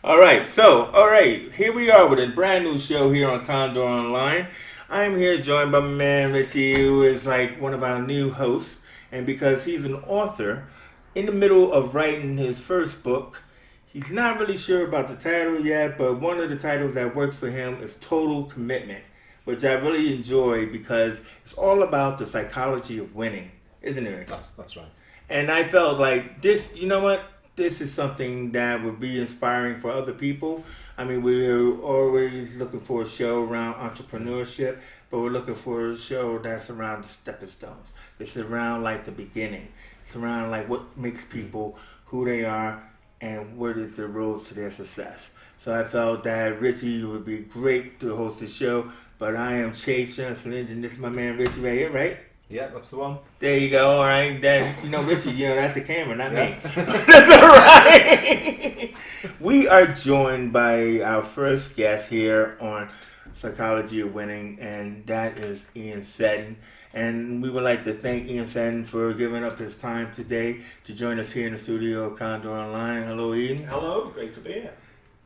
All right, here we are with a brand new show here on Condor Online. I'm here joined by my man Richie, who is like one of our new hosts, and because he's an author in the middle of writing his first book, he's not really sure about the title yet, but one of the titles that works for him is Total Commitment, which I really enjoy because it's all about the psychology of winning, isn't it? That's right. And I felt like this, you know what? This is something that would be inspiring for other people. I mean, we're always looking for a show around entrepreneurship, but we're looking for a show that's around the stepping stones. It's around like the beginning. It's around like what makes people who they are and what is the road to their success. So I felt that Richie would be great to host the show, but I am Chase Johnson, and this is my man Richie right here, right? Yeah, that's the one. There you go. All right. Then Richie. That's the camera, not me. That's all right. We are joined by our first guest here on Psychology of Winning, and that is Ian Seddon. And we would like to thank Ian Seddon for giving up his time today to join us here in the studio of Condor Online. Hello, Ian. Hello. Great to be here.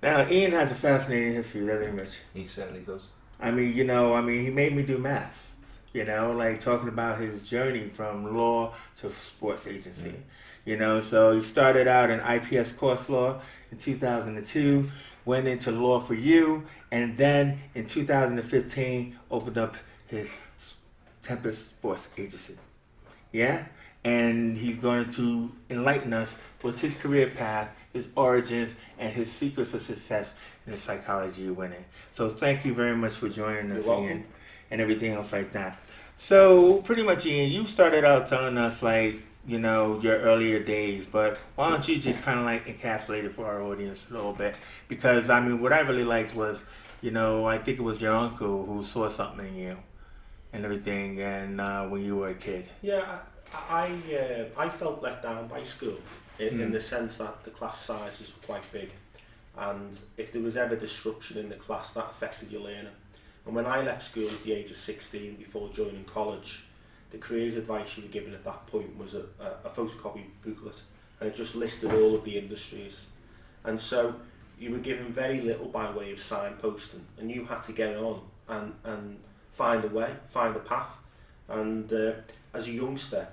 Now, Ian has a fascinating history, doesn't he, Rich? He certainly does. I mean, he made me do maths. Like talking about his journey from law to sports agency. So he started out in IPS course law in 2002, went into law for you, and then in 2015 opened up his Tempest sports agency. Yeah? And he's going to enlighten us with his career path, his origins, and his secrets of success in the psychology of winning. So thank you very much for joining us, Ian, and everything else like that. So pretty much, Ian, you started out telling us your earlier days, but why don't you just kind of like encapsulate it for our audience a little bit? Because what I really liked was, I think it was your uncle who saw something in you and everything, and when you were a kid. Yeah, I felt let down by school in the sense that the class sizes were quite big, and if there was ever disruption in the class, that affected your learning. And when I left school at the age of 16 before joining college, the careers advice you were given at that point was a photocopy booklet, and it just listed all of the industries. And so you were given very little by way of signposting, and you had to get on and find a way, find a path. And as a youngster,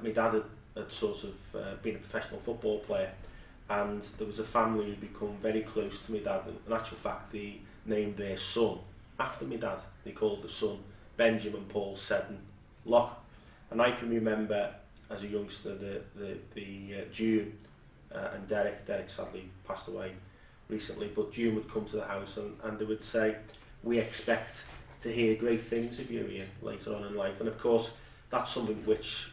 my dad had sort of been a professional football player, and there was a family who'd become very close to my dad. And in actual fact, they named their son after my dad. They called the son Benjamin Paul Seddon Locke. And I can remember as a youngster the June and Derek sadly passed away recently, but June would come to the house and they would say, "We expect to hear great things of you, Ian, later on in life." And of course that's something which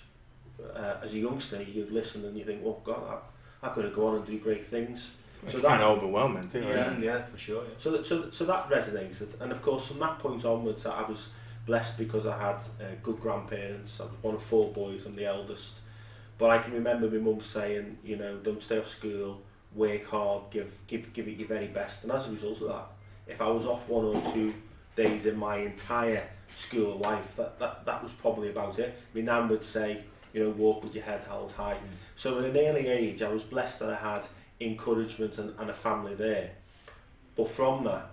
as a youngster you'd listen and you think, "Oh God, I've got to go on and do great things." So that's kind of overwhelming too. Yeah, for sure. Yeah. So that resonated, and of course from that point onwards, I was blessed because I had good grandparents. I was one of 4 boys. I'm the eldest, but I can remember my mum saying, "Don't stay off school, work hard, give it your very best." And as a result of that, if I was off 1 or 2 days in my entire school life, that was probably about it. My nan would say, "Walk with your head held high." So at an early age, I was blessed that I had encouragement and a family there. But from that,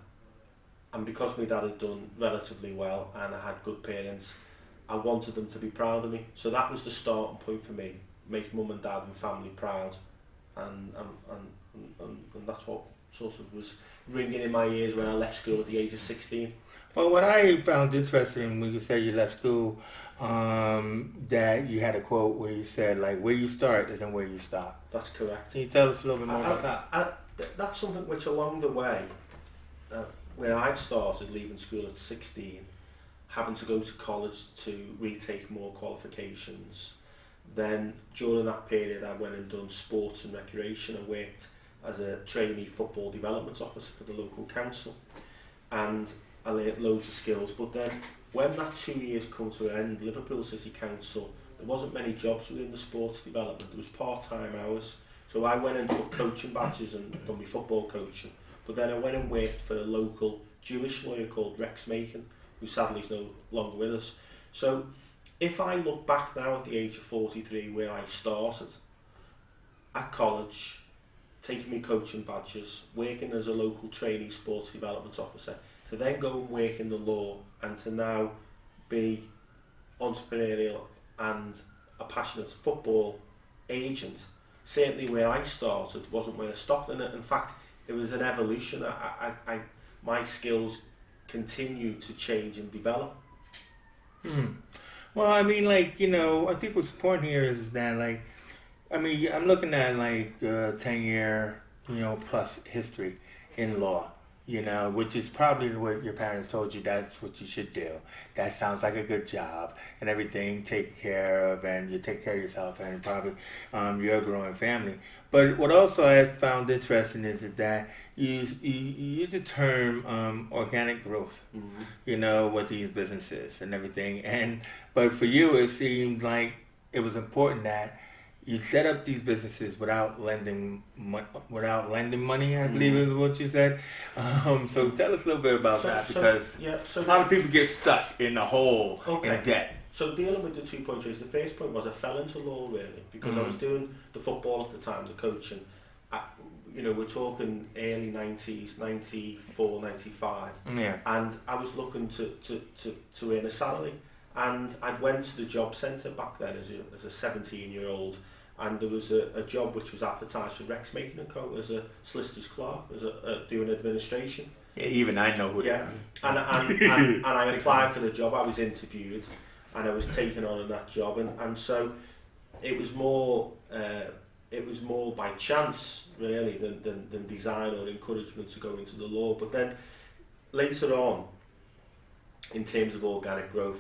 and because my dad had done relatively well and I had good parents, I wanted them to be proud of me. So that was the starting point for me, make mum and dad and family proud, and that's what sort of was ringing in my ears when I left school at the age of 16. Well, what I found interesting when you said you left school, that you had a quote where you said, like, where you start isn't where you stop. That's correct. Can you tell us a little bit more about that? That's something which along the way, when I started leaving school at 16, having to go to college to retake more qualifications, then during that period I went and done sports and recreation and worked as a trainee football development officer for the local council, and I learnt loads of skills. But then when that 2 years come to an end, Liverpool City Council, there wasn't many jobs within the sports development. There was part-time hours, so I went and took coaching badges and done my football coaching. But then I went and worked for a local Jewish lawyer called Rex Macon, who sadly is no longer with us. So if I look back now at the age of 43 where I started, at college, taking me coaching badges, working as a local trainee sports development officer, to then go and work in the law, and to now be entrepreneurial and a passionate football agent. Certainly where I started wasn't where I stopped, and in fact it was an evolution. My skills continue to change and develop. Well, I mean, like, you know, I think what's important here is that, like, I mean, I'm looking at like 10-year, you know, plus history in law, you know, which is probably what your parents told you that's what you should do. That sounds like a good job and everything, take care of, and you take care of yourself and probably you're a growing family. But what also I found interesting is that you use the term organic growth, you know, with these businesses and everything. But for you, it seemed like it was important that you set up these businesses without lending money, I believe is what you said. So tell us a little bit about that, because a lot of people get stuck in the hole in debt. So dealing with the 2 points, the first point was I fell into law really because I was doing the football at the time, the coaching. You know, we're talking early 90s, 94, 95. Yeah. And I was looking to earn a salary. And I went to the job centre back then as a 17-year-old, and there was a job which was advertised for Rex Making & Co. as a solicitor's clerk, doing administration. Yeah, even I know who they are. And I applied for the job, I was interviewed, and I was taken on in that job, and so it was more by chance really than design or encouragement to go into the law. But then later on, in terms of organic growth,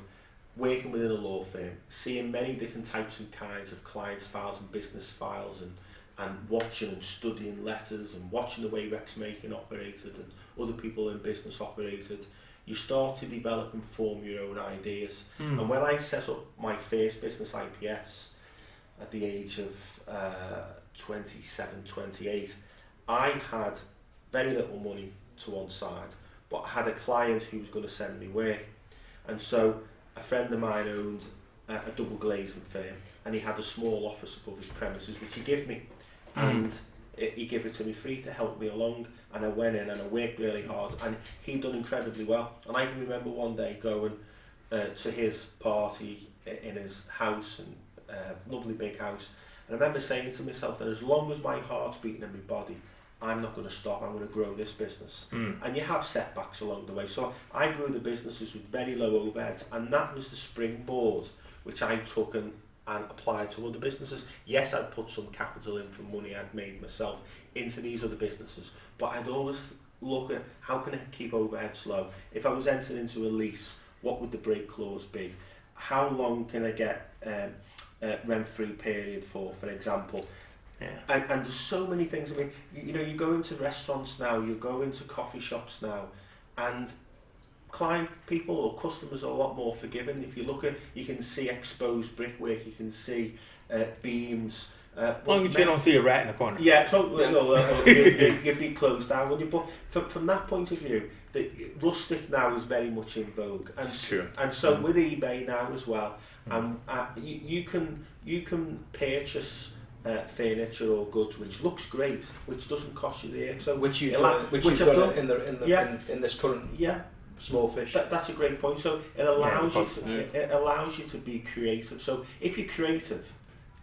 working within a law firm, seeing many different types and kinds of clients' files and business files, and watching and studying letters and watching the way Rex Making operated and other people in business operated, you start to develop and form your own ideas. And when I set up my first business, IPS, at the age of 27, 28, I had very little money to one side, but I had a client who was going to send me work. And so a friend of mine owned a double glazing firm, and he had a small office above his premises which he gave me, and he gave it to me free to help me along, and I went in and I worked really hard, and he'd done incredibly well. And I can remember one day going to his party in his house, and lovely big house, and I remember saying to myself that as long as my heart's beating in my body, I'm not going to stop, I'm going to grow this business. And you have setbacks along the way. So I grew the businesses with very low overheads, and that was the springboard which I took and applied to other businesses. Yes, I'd put some capital in from money I'd made myself into these other businesses, but I'd always look at how can I keep overheads low. If I was entering into a lease, what would the break clause be? How long can I get rent-free period for example? Yeah. And there's so many things. I mean, you know, you go into restaurants now, you go into coffee shops now, and client people or customers are a lot more forgiving. If you look at, you can see exposed brickwork, you can see beams. As long as you don't see a rat in the corner. Yeah, so you'd be closed down, wouldn't you? But from that point of view, the rustic now is very much in vogue, and Sure. And so with eBay now as well, you can purchase furniture or goods which looks great, which doesn't cost you the extra. Which you've done in this current small fish. That's a great point. So it allows you to be creative. So if you're creative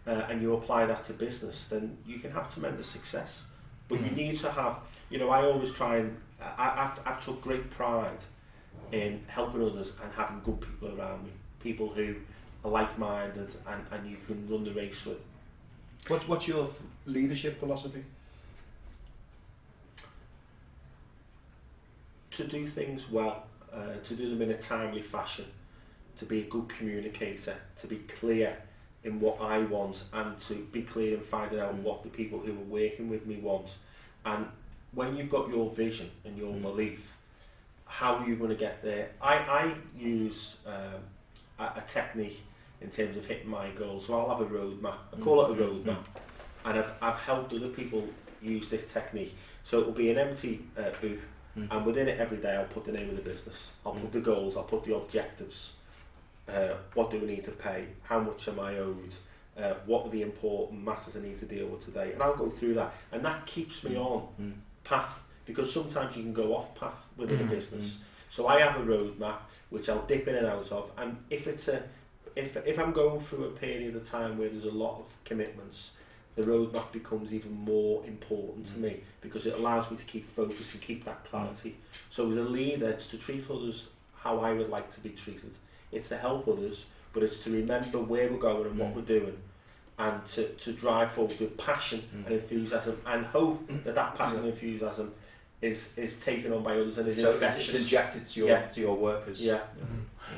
and you apply that to business, then you can have tremendous success. But you need to have, you know, I always try and I've took great pride in helping others and having good people around me, people who are like-minded and you can run the race with. What's your leadership philosophy? To do things well, to do them in a timely fashion, to be a good communicator, to be clear in what I want, and to be clear in finding out what the people who are working with me want. And when you've got your vision and your belief, how are you going to get there? I use a technique in terms of hitting my goals. So I'll have a roadmap. I call it a roadmap, and I've helped other people use this technique. So it will be an empty book, and within it every day I'll put the name of the business, I'll put the goals, I'll put the objectives, what do we need to pay, how much am I owed, what are the important matters I need to deal with today, and I'll go through that, and that keeps me on path, because sometimes you can go off path within a business. So I have a roadmap which I'll dip in and out of, and if I'm going through a period of time where there's a lot of commitments, the roadmap becomes even more important to me, because it allows me to keep focused and keep that clarity. So as a leader, it's to treat others how I would like to be treated. It's to help others, but it's to remember where we're going and what we're doing, and to drive forward with passion and enthusiasm, and hope that passion and enthusiasm is taken on by others and is infectious. It's injected to your workers. Yeah.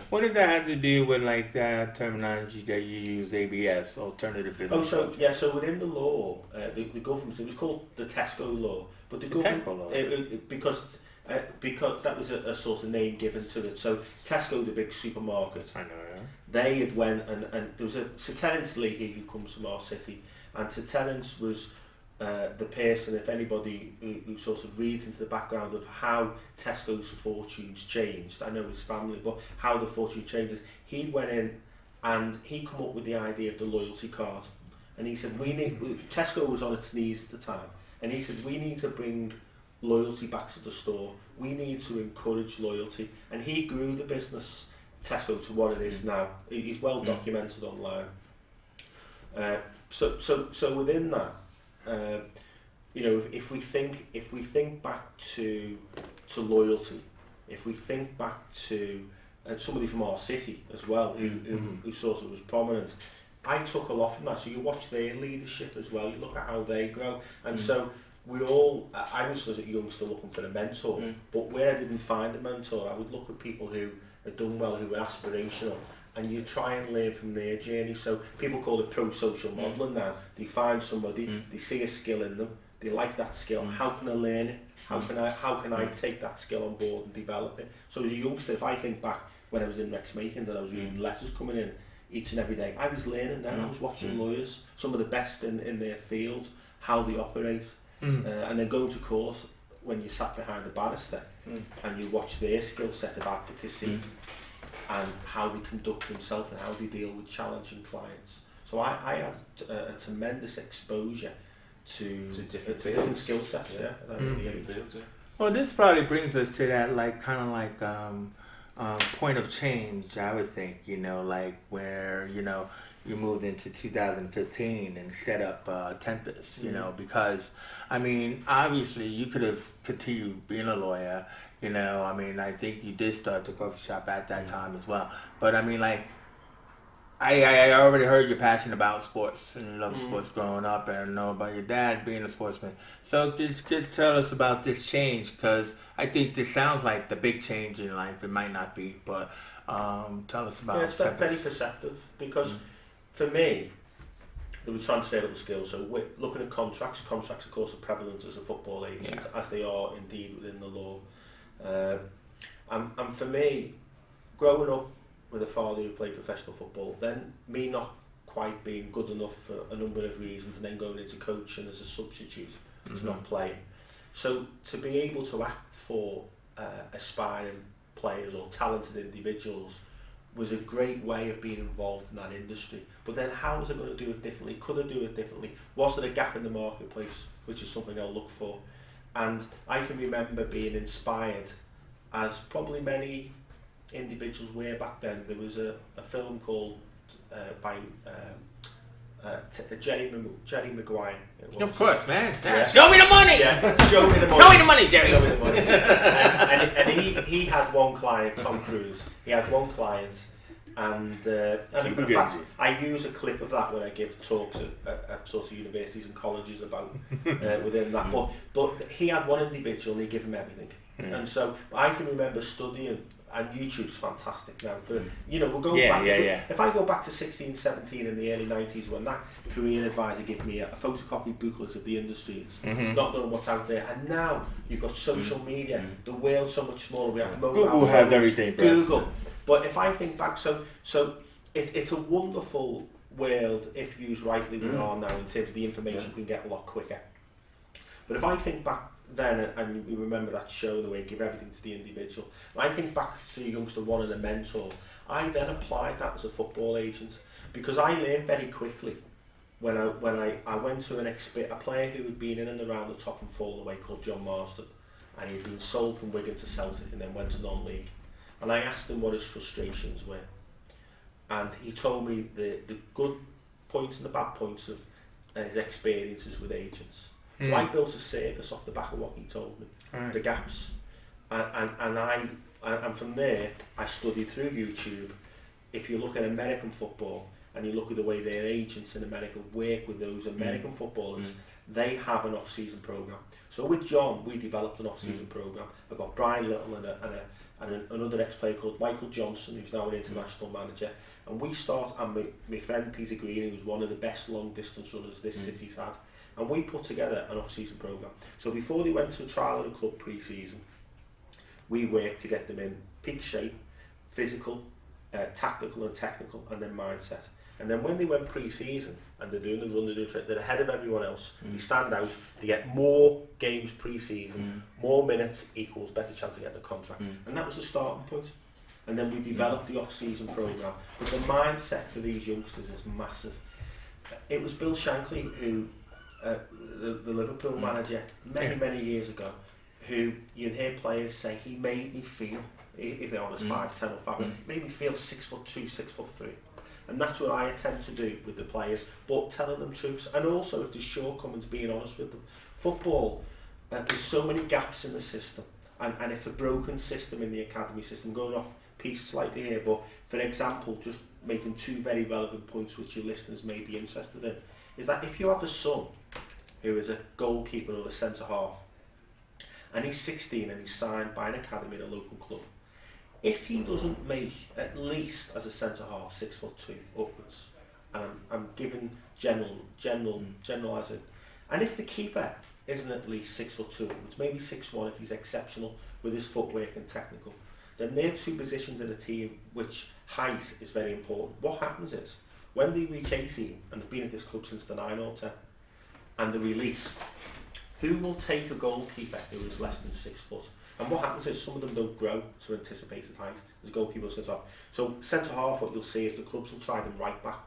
What does that have to do with like that terminology that you use, ABS, alternative business? So within the law, the government, it was called the Tesco law, but the government, Tesco law. because that was a sort of name given to it. So Tesco, the big supermarket, I know, yeah. they had went and there was Sir Terence Lee who comes from our city, and Sir Terence was the person, if anybody who sort of reads into the background of how Tesco's fortunes changed, I know his family, but how the fortune changes, he went in and he come up with the idea of the loyalty card, and he said Tesco was on its knees at the time, and he said we need to bring loyalty back to the store, we need to encourage loyalty, and he grew the business Tesco to what it is now. He's well documented online. So within that, if we think back to loyalty, if we think back to somebody from our city as well who sort of was prominent, I took a lot from that. So you watch their leadership as well, you look at how they grow, and so I was as a youngster looking for a mentor, but where I didn't find a mentor, I would look at people who had done well, who were aspirational, and you try and learn from their journey. So people call it pro-social modelling now. They find somebody, they see a skill in them, they like that skill. How can I learn it? How can I take that skill on board and develop it? So as a youngster, if I think back when I was in Rex Makins and I was reading letters coming in each and every day, I was learning then. I was watching lawyers, some of the best in their field, how they operate, and then going to course when you sat behind a barrister and you watch their skill set of advocacy and how they conduct themselves and how they deal with challenging clients. So I had a tremendous exposure to different skill sets. Well, this probably brings us to that point of change, I would think, where, you moved into 2015 and set up Tempest, because, obviously you could have continued being a lawyer, I think you did start the coffee shop at that time as well. But I already heard you're passionate about sports and you love sports growing up, and I know about your dad being a sportsman. So just tell us about this change, because I think this sounds like the big change in life. It might not be, but tell us about it. It's very perceptive, because for me, there were transferable skills. So we're looking at contracts of course are prevalent as a football agent, as they are indeed within the law. And for me, growing up with a father who played professional football, then me not quite being good enough for a number of reasons, and then going into coaching as a substitute to not playing. So to be able to act for aspiring players or talented individuals was a great way of being involved in that industry. But then how was I going to do it differently? Could I do it differently? Was there a gap in the marketplace, which is something I'll look for? And I can remember being inspired, as probably many individuals were back then. There was a film called by Jerry Maguire. Of course, man. Yeah. Show me the money! Yeah. Show me the money. Show me the money, Jerry! Show me the money. and he had one client, Tom Cruise. He had one client, and in fact, I use a clip of that when I give talks at sort of universities and colleges about within that. But he had one individual and he gave him everything. And so I can remember studying, and YouTube's fantastic now. We'll go back. If I go back to 16, 17 in the early 90s, when that career advisor gave me a photocopied booklet of the industries, not knowing what's out there, and now you've got social media, the world's so much smaller. We have mobile Google has everything. Google. But if I think back, so it's a wonderful world if used rightly. We are now in terms of the information can get a lot quicker. But if I think back then, and you remember that show, the way you give everything to the individual, and I think back to a youngster wanting a mentor, I then applied that as a football agent, because I learned very quickly when I went to a player who had been in and around the top and fallen away called John Marsden, and he'd been sold from Wigan to Celtic and then went to non-league. And I asked him what his frustrations were, and he told me the good points and the bad points of his experiences with agents. So I built a service off the back of what he told me, the gaps, and from there I studied through YouTube. If you look at American football and you look at the way their agents in America work with those American footballers, they have an off-season program. So with John, we developed an off-season program. I've got Brian Little and another ex-player called Michael Johnson, who's now an international manager. And we start, and my friend Peter Green, who's one of the best long-distance runners this city's had, and we put together an off-season program. So before they went to a trial at a club pre-season, we worked to get them in peak shape, physical, tactical and technical, and then mindset. And then when they went pre-season and they're doing the run, they're ahead of everyone else. They stand out. They get more games pre-season, more minutes equals better chance of getting a contract. And that was the starting point. And then we developed the off-season program. But the mindset for these youngsters is massive. It was Bill Shankly, who the Liverpool manager many years ago, who you'd hear players say he made me feel, if I was 5'10" or 5'11", made me feel 6'2", 6'3". And that's what I attempt to do with the players, but telling them truths, and also if there's shortcomings, being honest with them. Football, there's so many gaps in the system, and it's a broken system in the academy system. Going off piece slightly here, but for example, just making two very relevant points which your listeners may be interested in, is that if you have a son who is a goalkeeper or a centre half, and he's 16 and he's signed by an academy at a local club, if he doesn't make at least as a centre half 6'2" upwards, and I'm giving generalising, and if the keeper isn't at least 6'2" upwards, maybe 6'1" if he's exceptional with his footwork and technical, then they're two positions in a team which height is very important. What happens is, when they reach 18, and they've been at this club since they're 9 or 10, and they're released, who will take a goalkeeper who is less than 6 foot? And what happens is some of them don't grow to anticipated height as a goalkeeper centre half. So centre half, what you'll see is the clubs will try them right back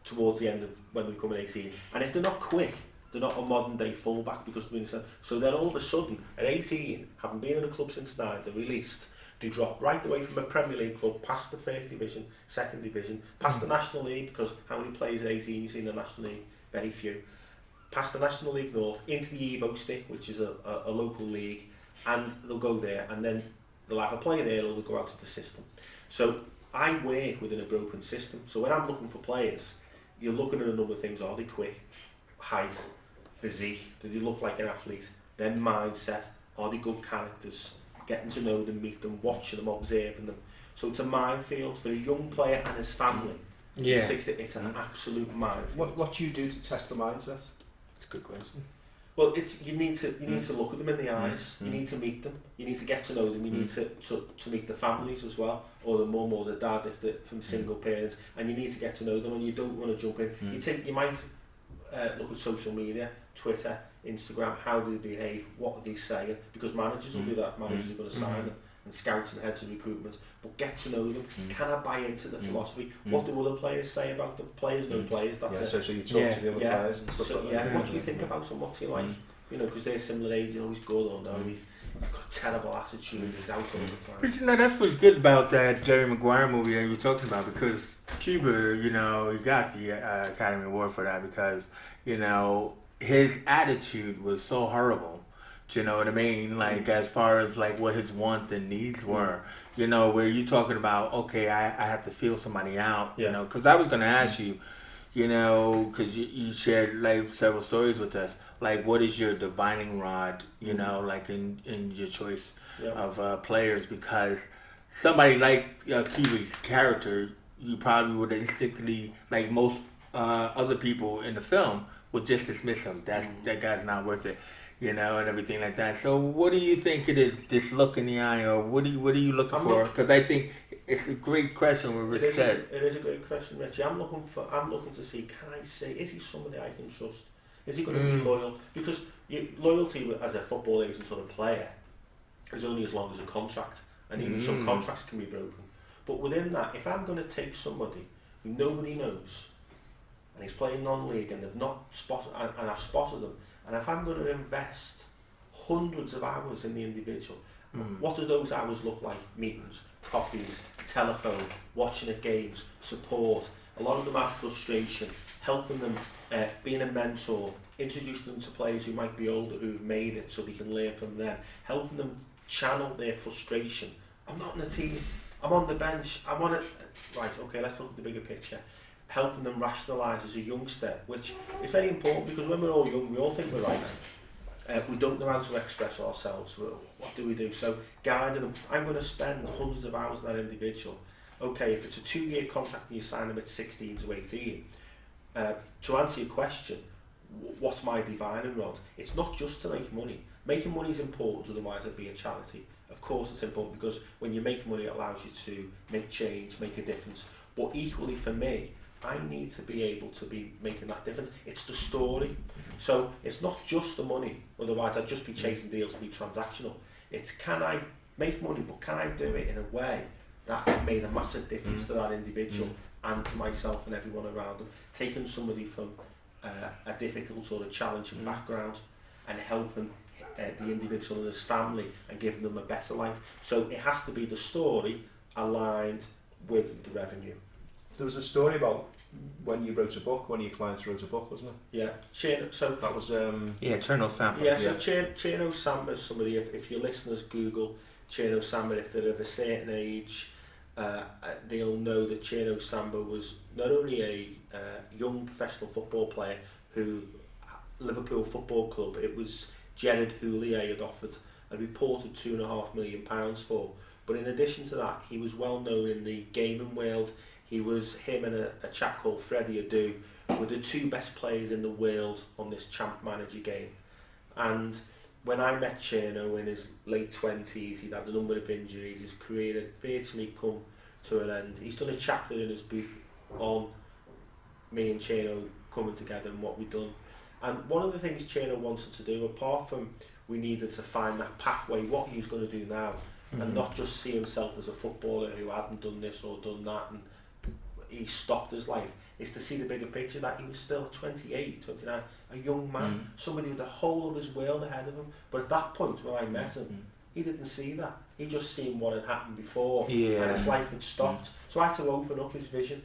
towards the end of when they become 18. And if they're not quick, they're not a modern day fullback because they're in the So then all of a sudden, at 18, having been in a club since 9, they're released. They drop right away from a Premier League club past the First Division, Second Division, past the National League, because how many players at 18 you see in the National League? Very few. Past the National League North, into the Evo Stick, which is a local league, and they'll go there, and then they'll have a play there, or they'll go out to the system. So I work within a broken system. So when I'm looking for players, you're looking at a number of things. Are they quick? Height? Physique? Do they look like an athlete? Then mindset. Are they good characters? Getting to know them, meet them, watching them, observing them. So it's a minefield for a young player and his family. Yeah. It's an absolute minefield. What do you do to test the mindset? It's a good question. Well, you need to look at them in the eyes. You need to meet them. You need to get to know them. You need to meet the families as well, or the mum or the dad if they're from single parents. And you need to get to know them. And you don't want to jump in. You might look at social media, Twitter, Instagram. How do they behave? What are they saying? Because managers will do that. Managers are going to sign them, and scouts and heads of recruitment. But get to know them. Can I buy into the philosophy? What do other players say about them? Players know players. That's it. So you talk to the other players and stuff like that. What do you think about them? What do you like? You know, because they're similar age. You know, he's good or no. He's got a terrible attitude. He's out all the time. But you know, that's what's good about that Jerry Maguire movie that you were talking about, because Cuba, you know, he got the Academy Award for that because, you know, his attitude was so horrible. Do you know what I mean? Like, as far as like what his wants and needs were, you know, where you talking about, okay, I have to feel somebody out, you know, because I was going to ask you, you know, because you shared like several stories with us, like what is your divining rod, you know, like in your choice of players, because somebody like Kiwi's character, you probably would instantly, like most other people in the film, would just dismiss him. That guy's not worth it. You know, and everything like that. So what do you think it is, this look in the eye, or what are you looking for? Because I think it's a great question what Rich said. It is a great question, Richie. I'm looking to see, can I say, is he somebody I can trust? Is he going to be loyal? Because loyalty as a football agent or a player is only as long as a contract, and even some contracts can be broken. But within that, if I'm going to take somebody who nobody knows, and he's playing non-league and they've not spotted, and I've spotted them, and if I'm going to invest hundreds of hours in the individual, what do those hours look like? Meetings, coffees, telephone, watching at games, support. A lot of them have frustration, helping them, being a mentor, introducing them to players who might be older, who've made it, so they can learn from them, helping them channel their frustration. I'm not in a team, I'm on the bench, I'm on it. Right, okay, let's look at the bigger picture. Helping them rationalise as a youngster, which is very important, because when we're all young, we all think we're right. We don't know how to express ourselves. What do we do? So guiding them. I'm going to spend hundreds of hours on that individual. Okay, if it's a 2-year contract and you sign them at 16 to 18, to answer your question, what's my divining rod? It's not just to make money. Making money is important, otherwise it'd be a charity. Of course it's important, because when you make money it allows you to make change, make a difference. But equally for me, I need to be able to be making that difference. It's the story. So it's not just the money, otherwise I'd just be chasing deals and be transactional. It's, can I make money, but can I do it in a way that made a massive difference to that individual and to myself and everyone around them. Taking somebody from a difficult or a challenging background and helping the individual and his family and giving them a better life. So it has to be the story aligned with the revenue. There was a story about when you wrote a book, one of your clients wrote a book, wasn't it? Yeah. So that was Cherno Samba. Yeah, so Cherno Samba is somebody, if your listeners Google Cherno Samba, if they're of a certain age, they'll know that Cherno Samba was not only a young professional football player who Liverpool Football Club, it was Gerard Houllier had offered a reported £2.5 million for, but in addition to that, he was well known in the gaming world. He was, him and a chap called Freddie Adu were the two best players in the world on this Champ Manager game. And when I met Cherno in his late 20s, he'd had a number of injuries, his career had virtually come to an end. He's done a chapter in his book on me and Cherno coming together and what we've done. And one of the things Cherno wanted to do, apart from we needed to find that pathway, what he was going to do now, and not just see himself as a footballer who hadn't done this or done that and he stopped his life, is to see the bigger picture, that he was still 28, 29, a young man, somebody with the whole of his world ahead of him. But at that point when I met him, he didn't see that. He just seen what had happened before, and his life had stopped. So I had to open up his vision,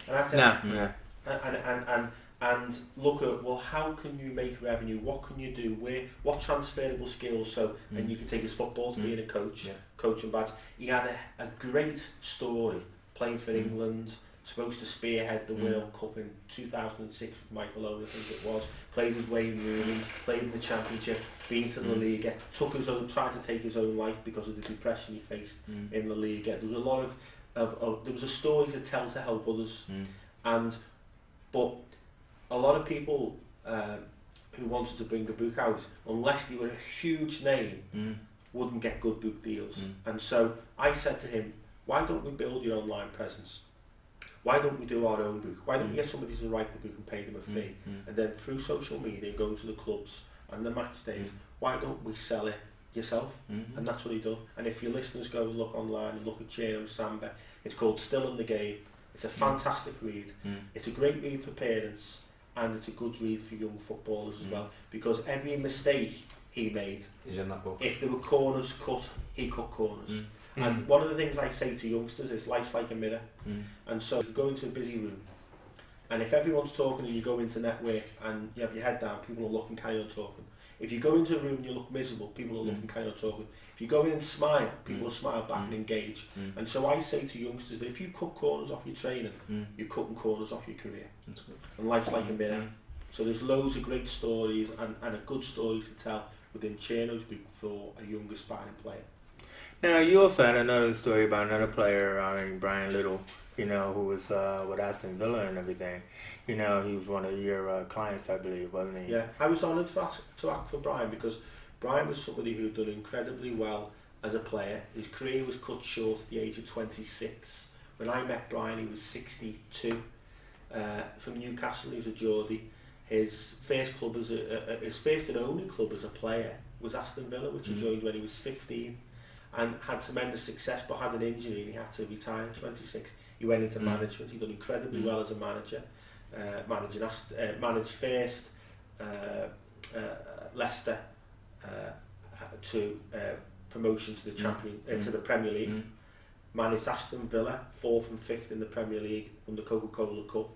and I had to and look at, well, how can you make revenue? What can you do? What transferable skills? So, and you can take his football to being a coach, coaching bad. He had a great story, playing for England, supposed to spearhead the World Cup in 2006 with Michael Owen, I think it was. Played with Wayne Rooney, played in the Championship, been to La Liga, tried to take his own life because of the depression he faced in La Liga. There was a lot of there was a story to tell to help others, but a lot of people who wanted to bring a book out, unless they were a huge name, wouldn't get good book deals. And so I said to him, why don't we build your online presence? Why don't we do our own book? Why don't we get somebody to write the book and pay them a fee? And then through social media, go to the clubs and the match days, why don't we sell it yourself? And that's what he done. And if your listeners go and look online and look at Cherno Samba, it's called Still in the Game. It's a fantastic read. It's a great read for parents, and it's a good read for young footballers as well, because every mistake he made is in that book. If there were corners cut, he cut corners. And one of the things I say to youngsters is life's like a mirror. And so you go into a busy room, and if everyone's talking and you go into network and you have your head down, people will look and carry on talking. If you go into a room and you look miserable, people will look and carry on talking. If you go in and smile, people will smile back and engage. And so I say to youngsters that if you cut corners off your training, you're cutting corners off your career. And life's like a mirror. So there's loads of great stories and a good story to tell within Cherno's book for a young aspiring player. Now, you also had another story about another player, Brian Little, who was with Aston Villa and everything. He was one of your clients, I believe, wasn't he? Yeah, I was honoured to act for Brian, because Brian was somebody who'd done incredibly well as a player. His career was cut short at the age of 26. When I met Brian, he was 62. From Newcastle, he was a Geordie. His first club his first and only club as a player was Aston Villa, which he joined when he was 15. And had tremendous success, but had an injury and he had to retire at 26. He went into management. He done incredibly well as a manager. managed first Leicester to promotion to the to the Premier League. Managed Aston Villa 4th and 5th in the Premier League under Coca-Cola Cup.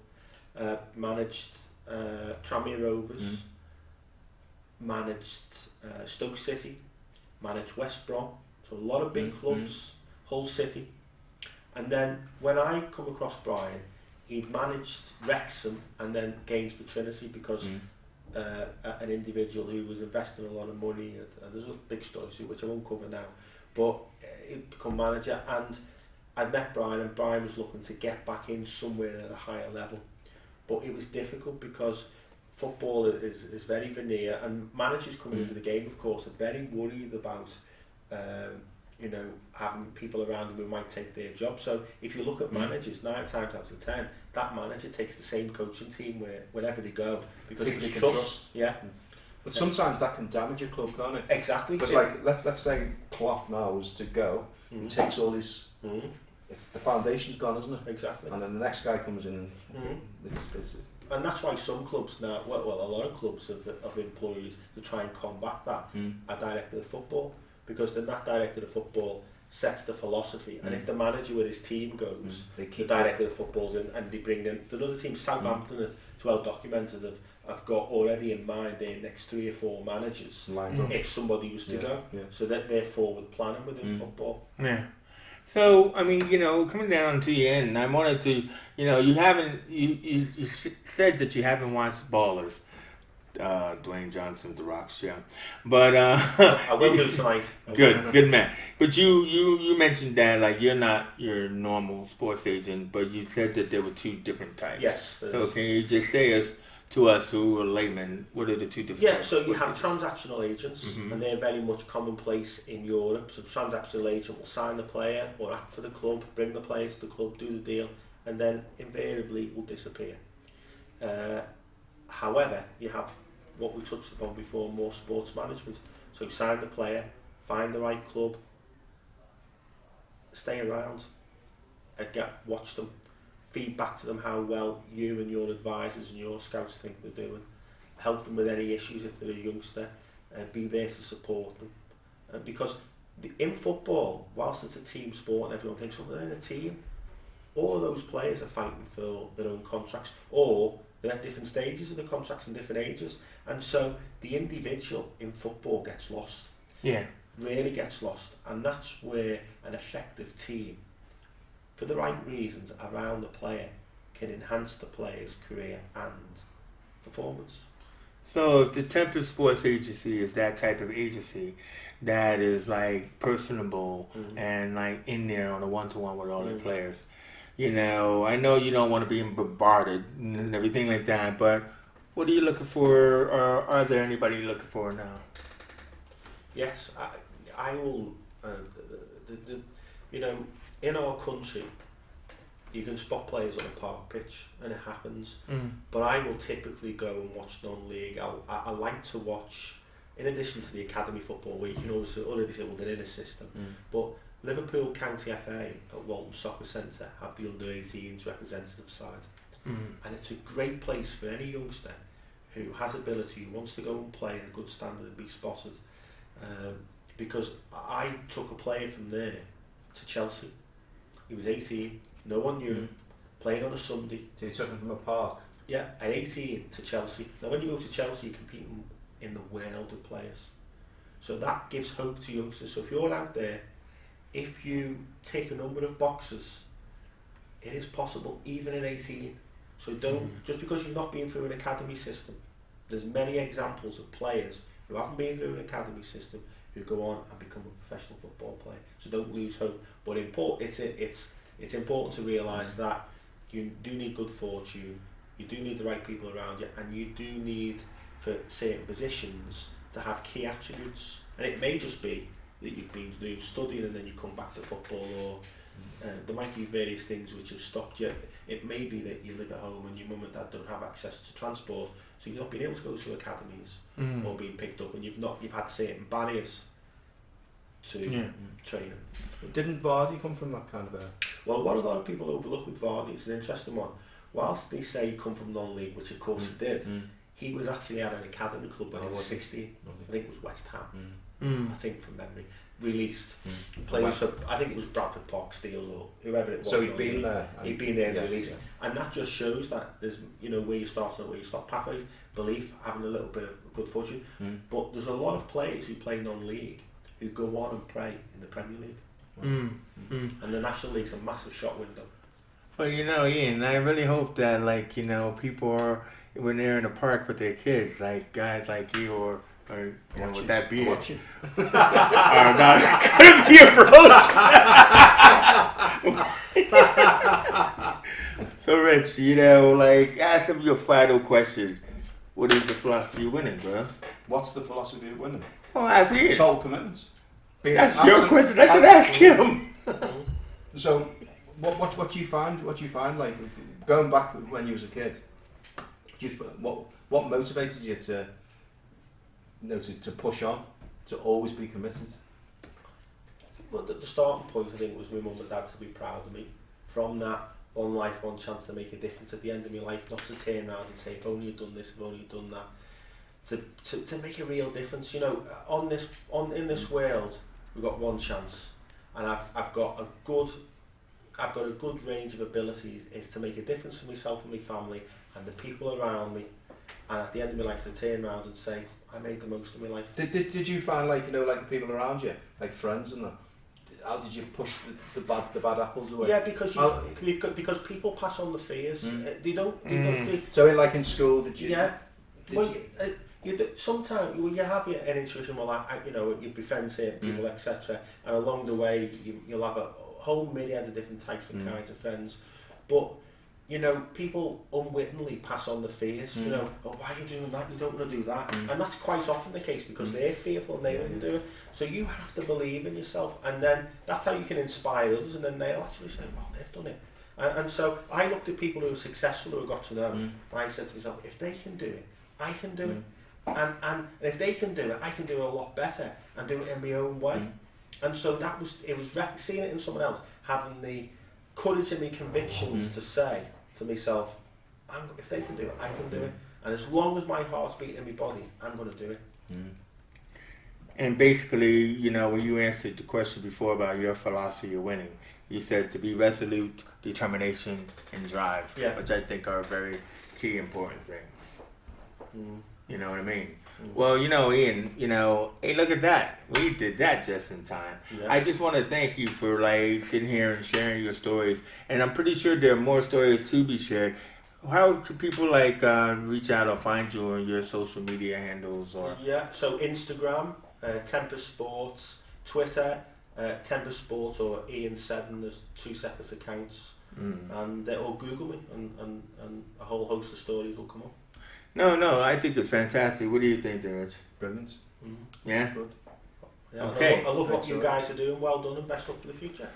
Managed Tranmere Rovers. Managed Stoke City. Managed West Brom. So a lot of big clubs. Hull City. And then when I come across Brian, he'd managed Wrexham and then Gainsborough Trinity because an individual who was investing a lot of money, and there's a big story too, which I won't cover now, but he'd become manager, and I'd met Brian, and Brian was looking to get back in somewhere at a higher level, but it was difficult because football is very veneer, and managers coming into the game, of course, are very worried about having people around them who might take their job. So if you look at managers, 9 times out of 10, that manager takes the same coaching team wherever they go because people it's can trust. Yeah. But sometimes that can damage your club, can't it? Exactly. Because let's say Klopp now is to go, he takes all his. The foundation's gone, isn't it? Exactly. And then the next guy comes in. And that's why some clubs now, well, a lot of clubs have employees to try and combat that. A director of football, because then that director of football sets the philosophy, and if the manager with his team goes, the director of football's in, and they bring in another team. Southampton are well documented have got already in mind their next 3 or 4 managers if somebody was to go. So that they're forward planning within football. Yeah. So, I mean, coming down to the end, I wanted to, you said that you haven't watched Ballers, Dwayne Johnson's The Rock's show, but I will do tonight. Good man. But you mentioned that like you're not your normal sports agent, but you said that there were 2 different types. Yes. So can you just say to us who are laymen, what are the 2 different types? So you have transactional agents, and they're very much commonplace in Europe. So the transactional agent will sign the player or act for the club, bring the player to the club, do the deal, and then invariably will disappear. However, you have what we touched upon before, more sports management. So you sign the player, find the right club, stay around, and watch them, feed back to them how well you and your advisors and your scouts think they're doing, help them with any issues if they're a youngster, be there to support them. Because in football, whilst it's a team sport and everyone thinks, well, they're in a team, all of those players are fighting for their own contracts, or they're at different stages of the contracts and different ages, and so the individual in football gets lost. Yeah. Really gets lost, and that's where an effective team, for the right reasons around the player, can enhance the player's career and performance. So if the Tempest Sports Agency is that type of agency that is like personable and like in there on a one-to-one with all the players, I know you don't want to be bombarded and everything like that, but what are you looking for, or are there anybody you're looking for now? Yes, I will, in our country, you can spot players on a park pitch, and it happens. But I will typically go and watch non-league. I like to watch, in addition to the academy football, where you can already say, well, they're in a system. But Liverpool County FA at Walton Soccer Centre have the under-18s representative side. And it's a great place for any youngster who has ability, who wants to go and play in a good standard and be spotted. Because I took a player from there to Chelsea. He was 18, no one knew him, playing on a Sunday. So you took him from a park? Yeah, at 18 to Chelsea. Now when you go to Chelsea, you're competing in the world of players. So that gives hope to youngsters. So if you're out there, if you tick a number of boxes, it is possible, even at 18. So don't, just because you've not been through an academy system, there's many examples of players who haven't been through an academy system who go on and become a professional football player. So don't lose hope. But it's important to realise that you do need good fortune, you do need the right people around you, and you do need, for certain positions, to have key attributes. And it may just be that you've been doing studying and then you come back to football, or there might be various things which have stopped you. It may be that you live at home and your mum and dad don't have access to transport, so you've not been able to go to academies or being picked up, and you've had certain barriers to training. Didn't Vardy come from that kind of a... Well, what a lot of people overlook with Vardy, it's an interesting one, whilst they say he come from non-league, which of course he did, he was actually at an academy club when he was 16. I think it was West Ham. I think from memory. Released, plays for, I think it was Bradford Park Steels or whoever it was. So he'd been there. He'd been there and released. And that just shows that there's, you know, where you start and where you stop. Pathways, belief, having a little bit of good fortune. But there's a lot of players who play non-league who go on and play in the Premier League. And the National League's a massive shot window. Well, you know, Ian, I really hope that, like, you know, people are, when they're in the park with their kids, like guys like you or you know, with that beard, are not going to be approached. So, Rich, you know, like, ask him your final question. What is the philosophy of winning, bro? What's the philosophy of winning? Oh, I see it. Total commitments. That's your question. I should ask him. So, what do you find? What do you find? Like going back when you was a kid, what motivated you to, you know, to push on, to always be committed? Well, the starting point, I think, was my mum and dad to be proud of me. From that, one life, one chance to make a difference at the end of my life, not to turn around and say, if only you'd done this, if only you'd done that. To make a real difference, you know, in this world, we've got one chance, and I've got a good range of abilities is to make a difference for myself and my family and the people around me, and at the end of my life to turn around and say I made the most of my life. Did you find, like, you know, like the people around you, like friends and that, how did you push the bad apples away? Yeah, because people pass on the fears. They don't. So in school, did you? Yeah. Sometimes you have an intuition. Well, you know, you befriend certain people, etc. And along the way, you'll have a whole myriad of different types and kinds of friends. But you know, people unwittingly pass on the fears. You know, oh, why are you doing that? You don't want to do that. And that's quite often the case because they're fearful and they want to do it. So you have to believe in yourself, and then that's how you can inspire others, and then they'll actually say, well, they've done it. And so I looked at people who were successful, who I got to know, and I said to myself, if they can do it, I can do it. And if they can do it, I can do it a lot better and do it in my own way. And so it was seeing it in someone else, having the courage and the convictions to say to myself, if they can do it, I can do it. And as long as my heart's beating in my body, I'm going to do it. And basically, you know, when you answered the question before about your philosophy of winning, you said to be resolute, determination, and drive, which I think are very key important things. You know what I mean? Well, you know, Ian, you know, hey, look at that. We did that just in time. Yes. I just want to thank you for, like, sitting here and sharing your stories. And I'm pretty sure there are more stories to be shared. How can people, like, reach out or find you on your social media handles? Or so Instagram, Tempest Sports, Twitter, Tempest Sports or Ian Seddon. There's 2 separate accounts. And or Google me and a whole host of stories will come up. No, I think it's fantastic. What do you think, Rich? Brilliant. Yeah? Good. Yeah, okay. I love what you guys are doing. Well done and best luck for the future.